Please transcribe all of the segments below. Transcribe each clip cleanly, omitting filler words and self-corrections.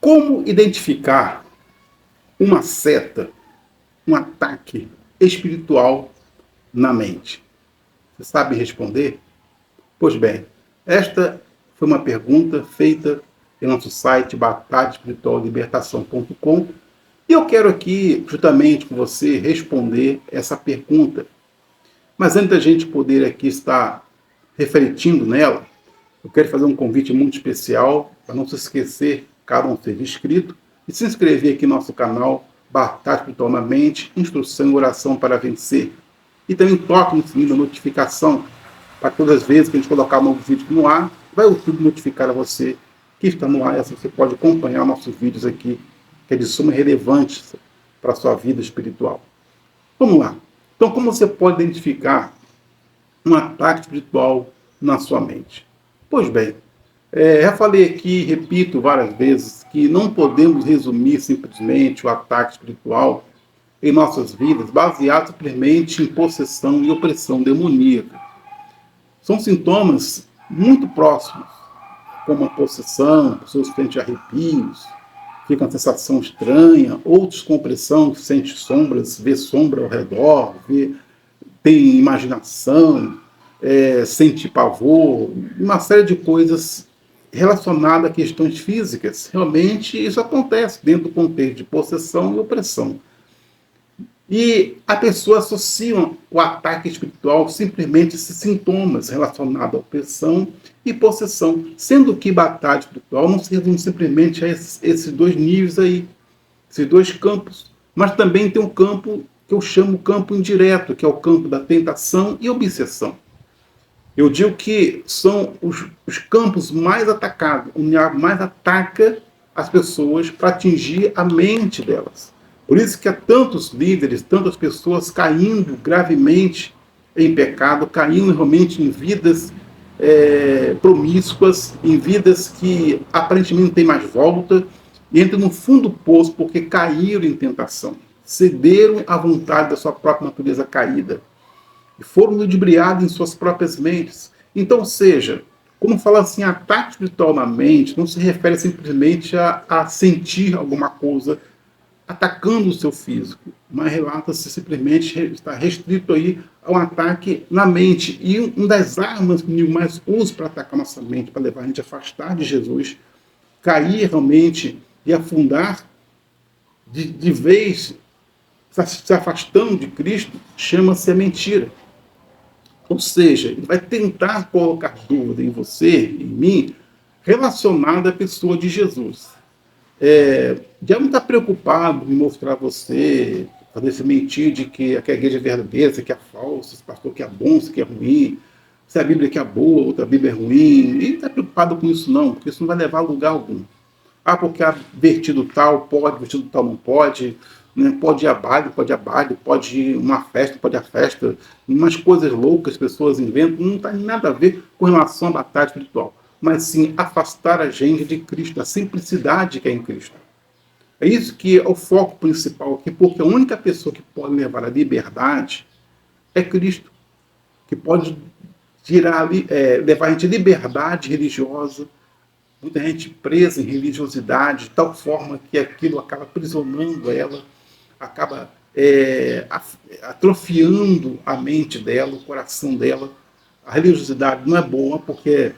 Como identificar uma seta, um ataque espiritual na mente? Você sabe responder? Pois bem, esta foi uma pergunta feita em nosso site batalhaespirituallibertação.com e eu quero aqui, justamente com você, responder essa pergunta. Mas antes da gente poder aqui estar refletindo nela, eu quero fazer um convite muito especial para não se esquecer, cada um seja inscrito, e se inscrever aqui no nosso canal Batalha Espiritual na Mente, Instrução e Oração para Vencer. E também toque no sininho da notificação, para todas as vezes que a gente colocar um novo vídeo no ar, vai o YouTube notificar a você que está no ar, e assim você pode acompanhar nossos vídeos aqui, que é de suma relevância para a sua vida espiritual. Vamos lá. Então, como você pode identificar um ataque espiritual na sua mente? Pois bem, já falei aqui, repito várias vezes, que não podemos resumir simplesmente o ataque espiritual em nossas vidas baseado simplesmente em possessão e opressão demoníaca. São sintomas muito próximos, como a possessão, pessoas sentem arrepios, fica uma sensação estranha, outros com opressão, sente sombras, vê sombra ao redor, tem imaginação, sente pavor, uma série de coisas relacionadas a questões físicas. Realmente isso acontece dentro do contexto de possessão e opressão. E a pessoa associa o ataque espiritual simplesmente a esses sintomas relacionados à opressão e possessão, sendo que batalha espiritual não se resume simplesmente a esses dois níveis aí, esses dois campos, mas também tem um campo que eu chamo campo indireto, que é o campo da tentação e obsessão. Eu digo que são os campos mais atacados, onde mais ataca as pessoas para atingir a mente delas. Por isso que há tantos líderes, tantas pessoas caindo gravemente em pecado, caindo realmente em vidas promíscuas, em vidas que aparentemente não tem mais volta, e entram no fundo do poço porque caíram em tentação, cederam à vontade da sua própria natureza caída, e foram ludibriados em suas próprias mentes. Então, seja, como fala assim, ataque espiritual na mente, não se refere simplesmente a sentir alguma coisa atacando o seu físico, mas relata-se simplesmente, está restrito aí a um ataque na mente. E uma das armas que o inimigo mais usa para atacar nossa mente, para levar a gente a afastar de Jesus, cair realmente e afundar de vez, se afastando de Cristo, chama-se a mentira. Ou seja, ele vai tentar colocar dúvida em você, em mim, relacionada à pessoa de Jesus. Já não está preocupado em mostrar a você, fazer se mentir de que a igreja é verdadeira, se que é falsa, se o pastor que é bom, se que é ruim, se a Bíblia que é boa, outra Bíblia é ruim. Ele não está preocupado com isso não, porque isso não vai levar a lugar algum. Porque há vertido tal pode, vertido tal não pode, né? Pode ir a baile, pode ir uma festa, pode ir a festa, umas coisas loucas as pessoas inventam, não tem nada a ver com relação à batalha espiritual, mas sim afastar a gente de Cristo, da simplicidade que é em Cristo. É isso que é o foco principal aqui, porque a única pessoa que pode levar a liberdade é Cristo, que pode levar a gente à liberdade religiosa, muita gente presa em religiosidade, de tal forma que aquilo acaba aprisionando ela, acaba atrofiando a mente dela, o coração dela. A religiosidade não é boa, porque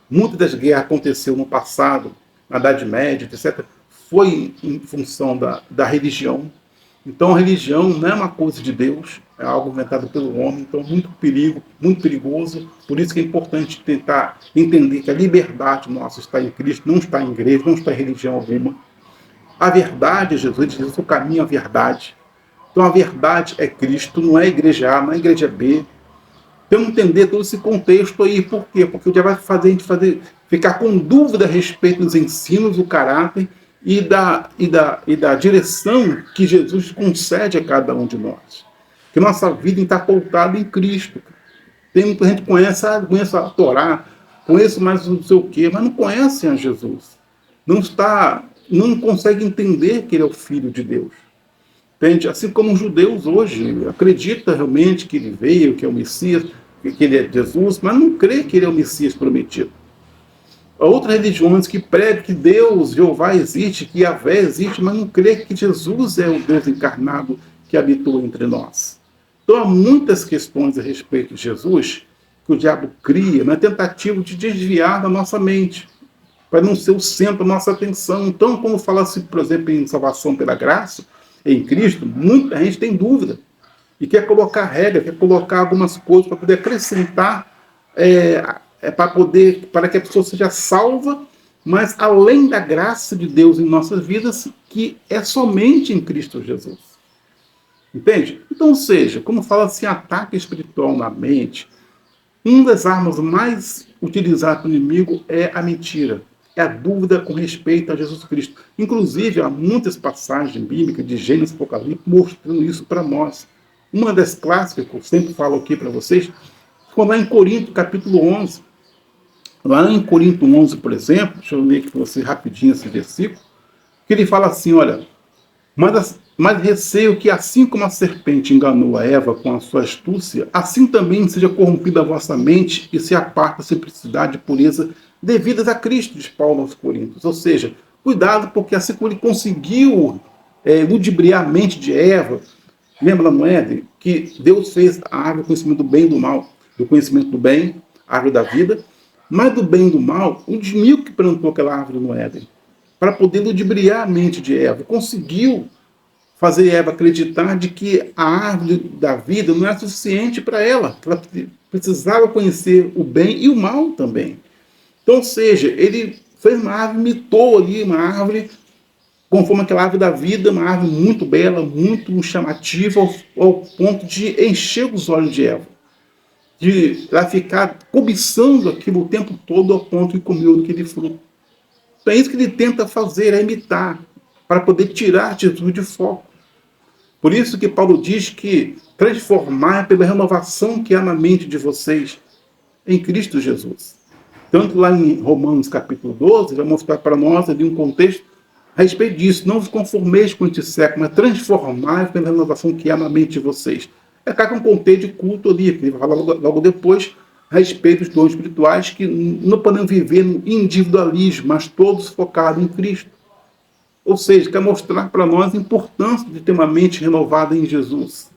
muitas das guerras aconteceram no passado, na Idade Média, etc., foi em função da religião. Então a religião não é uma coisa de Deus, é algo inventado pelo homem, então muito perigoso. Por isso que é importante tentar entender que a liberdade nossa está em Cristo, não está em igreja, não está em religião alguma. A verdade é Jesus, Jesus é o caminho à verdade. Então a verdade é Cristo, não é a igreja A, não é a igreja B. Então entender todo esse contexto aí, por quê? Porque o diabo vai fazer a gente ficar com dúvida a respeito dos ensinos, do caráter e da direção que Jesus concede a cada um de nós. Que nossa vida está pautada em Cristo. Tem muita gente que conhece a Torá, conhece mais não sei o quê, mas não conhecem a Jesus. Não consegue entender que ele é o Filho de Deus. Entende? Assim como os judeus hoje acreditam realmente que ele veio, que é o Messias, que ele é Jesus, mas não crê que ele é o Messias prometido. outras religiões que pregam que Deus, Jeová existe, que Yahvé existe, mas não crê que Jesus é o Deus encarnado que habitou entre nós. Então há muitas questões a respeito de Jesus que o diabo cria na tentativa de desviar da nossa mente, para não ser o centro da nossa atenção. Então, quando fala-se, por exemplo, em salvação pela graça, em Cristo, muita gente tem dúvida e quer colocar regra, quer colocar algumas coisas para poder acrescentar, para que a pessoa seja salva, mas além da graça de Deus em nossas vidas, que é somente em Cristo Jesus. Entende? Então, ou seja, como fala assim, ataque espiritual na mente, uma das armas mais utilizadas pelo inimigo é a mentira, é a dúvida com respeito a Jesus Cristo. Inclusive, há muitas passagens bíblicas de Gênesis e Apocalipse mostrando isso para nós. Uma das clássicas que eu sempre falo aqui para vocês, foi lá em Corinto, capítulo 11. Lá em Corinto 11, por exemplo, deixa eu ler aqui para você rapidinho esse versículo, que ele fala assim, olha, mas receio que assim como a serpente enganou a Eva com a sua astúcia, assim também seja corrompida a vossa mente e se aparta a simplicidade e pureza devidas a Cristo, diz Paulo aos Coríntios. Ou seja, cuidado, porque assim como ele conseguiu ludibriar a mente de Eva, lembra lá no Éden, que Deus fez a árvore do conhecimento do bem e do mal, do conhecimento do bem, a árvore da vida, mas do bem e do mal, o inimigo que plantou aquela árvore no Éden, para poder ludibriar a mente de Eva, conseguiu fazer Eva acreditar de que a árvore da vida não era suficiente para ela, que ela precisava conhecer o bem e o mal também. Então, ou seja, ele fez uma árvore, imitou ali uma árvore, conforme aquela árvore da vida, uma árvore muito bela, muito chamativa, ao ponto de encher os olhos de Eva, de ela ficar cobiçando aquilo o tempo todo, ao ponto de comer aquele fruto. Então é isso que ele tenta fazer, é imitar, para poder tirar Jesus de foco. Por isso que Paulo diz que transformar pela renovação que há na mente de vocês em Cristo Jesus. Tanto lá em Romanos capítulo 12, vai mostrar para nós ali um contexto a respeito disso. Não vos conformeis com este século, mas transformar pela renovação que há na mente de vocês. É cá com um contexto de culto ali, que ele vai falar logo depois a respeito dos dons espirituais, que não podemos viver no individualismo, mas todos focados em Cristo. Ou seja, quer mostrar para nós a importância de ter uma mente renovada em Jesus.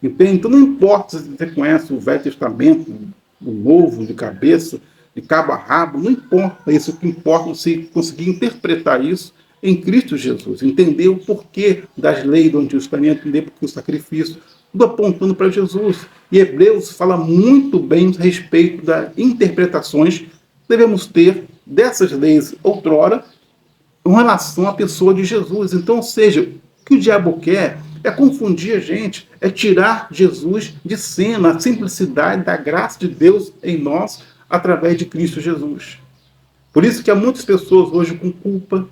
Entende? Então não importa se você conhece o Velho Testamento, o Novo, de cabeça, de cabo a rabo, não importa isso. O que importa é você conseguir interpretar isso em Cristo Jesus. Entender o porquê das leis do Antigo Testamento, entender porque o sacrifício, tudo apontando para Jesus. E Hebreus fala muito bem a respeito das interpretações que devemos ter dessas leis outrora, em relação à pessoa de Jesus. Então, ou seja, o que o diabo quer é confundir a gente, é tirar Jesus de cena, a simplicidade da graça de Deus em nós, através de Cristo Jesus. Por isso que há muitas pessoas hoje com culpa,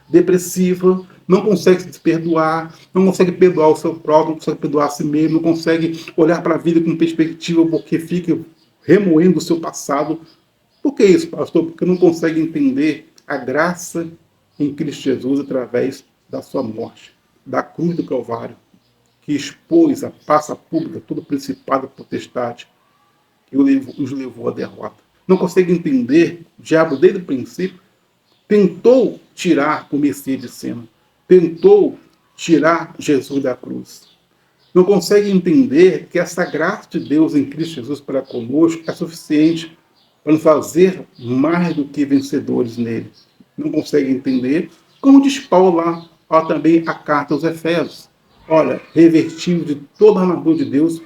depressiva, não conseguem se perdoar, não conseguem perdoar o seu próprio, não conseguem perdoar a si mesmo, não conseguem olhar para a vida com perspectiva, porque fica remoendo o seu passado. Por que isso, pastor? Porque não consegue entender a graça em Cristo Jesus através da sua morte, da cruz do Calvário, que expôs a praça pública, todo o principado e potestade, que os levou à derrota. Não consegue entender, o diabo desde o princípio tentou tirar o Messias de cena, tentou tirar Jesus da cruz. Não consegue entender que essa graça de Deus em Cristo Jesus para conosco é suficiente para nos fazer mais do que vencedores nele. Não consegue entender, como diz Paulo lá, também a carta aos Efésios. Olha, revestindo de toda a armadura de Deus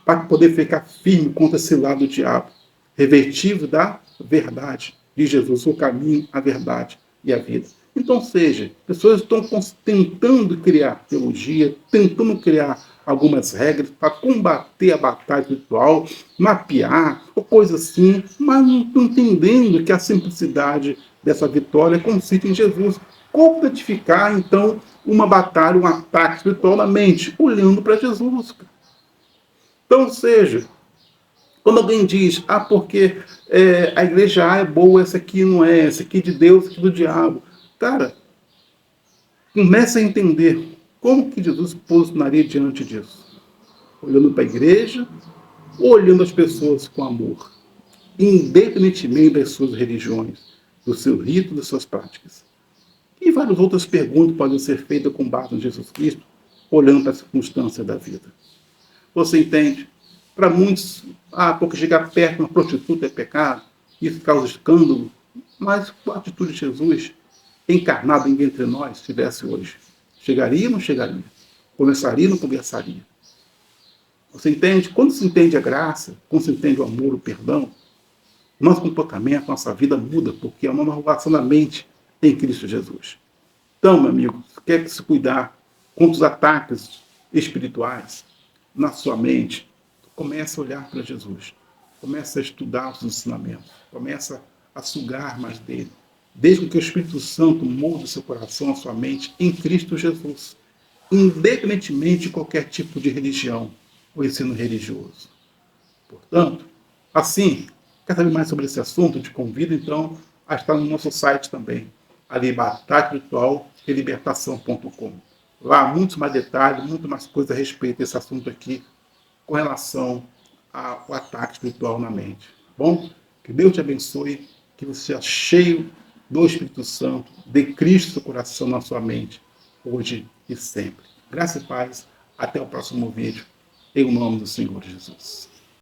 para poder ficar firme contra esse lado do diabo. Revestido da verdade de Jesus, o caminho, a verdade e a vida. Então, seja, pessoas estão tentando criar teologia, tentando criar algumas regras para combater a batalha espiritual, mapear, ou coisa assim, mas não estão entendendo que a simplicidade dessa vitória consiste em Jesus. Como identificar, então, uma batalha, um ataque espiritual na mente? Olhando para Jesus. Então, seja, quando alguém diz, porque a igreja A é boa, essa aqui não é, essa aqui é de Deus, essa aqui é do diabo. Cara, comece a entender como que Jesus se posicionaria diante disso. Olhando para a igreja, ou olhando as pessoas com amor, independentemente das suas religiões. do seu rito, das suas práticas. E várias outras perguntas podem ser feitas com base em Jesus Cristo, olhando para a circunstância da vida. Você entende? Para muitos, porque chegar perto de uma prostituta é pecado, isso causa escândalo. Mas com a atitude de Jesus, encarnado entre nós, se estivesse hoje, chegaria ou não chegaria? Começaria ou não começaria? Você entende? Quando se entende a graça, quando se entende o amor, o perdão, nosso comportamento, nossa vida muda, porque é uma renovação da mente em Cristo Jesus. Então, meu amigo, quer se cuidar contra os ataques espirituais na sua mente, comece a olhar para Jesus. Comece a estudar os ensinamentos. Comece a sugar mais dele. Desde que o Espírito Santo molde o seu coração, a sua mente em Cristo Jesus. Independentemente de qualquer tipo de religião ou ensino religioso. Portanto, assim, quer saber mais sobre esse assunto? Te convido, então, a estar no nosso site também, ali, Batalha Virtual e Libertação.com. Lá, muitos mais detalhes, muito mais coisas a respeito desse assunto aqui, com relação ao ataque espiritual na mente. Bom, que Deus te abençoe, que você seja cheio do Espírito Santo, de Cristo no seu coração, na sua mente, hoje e sempre. Graça e paz. Até o próximo vídeo. Em nome do Senhor Jesus.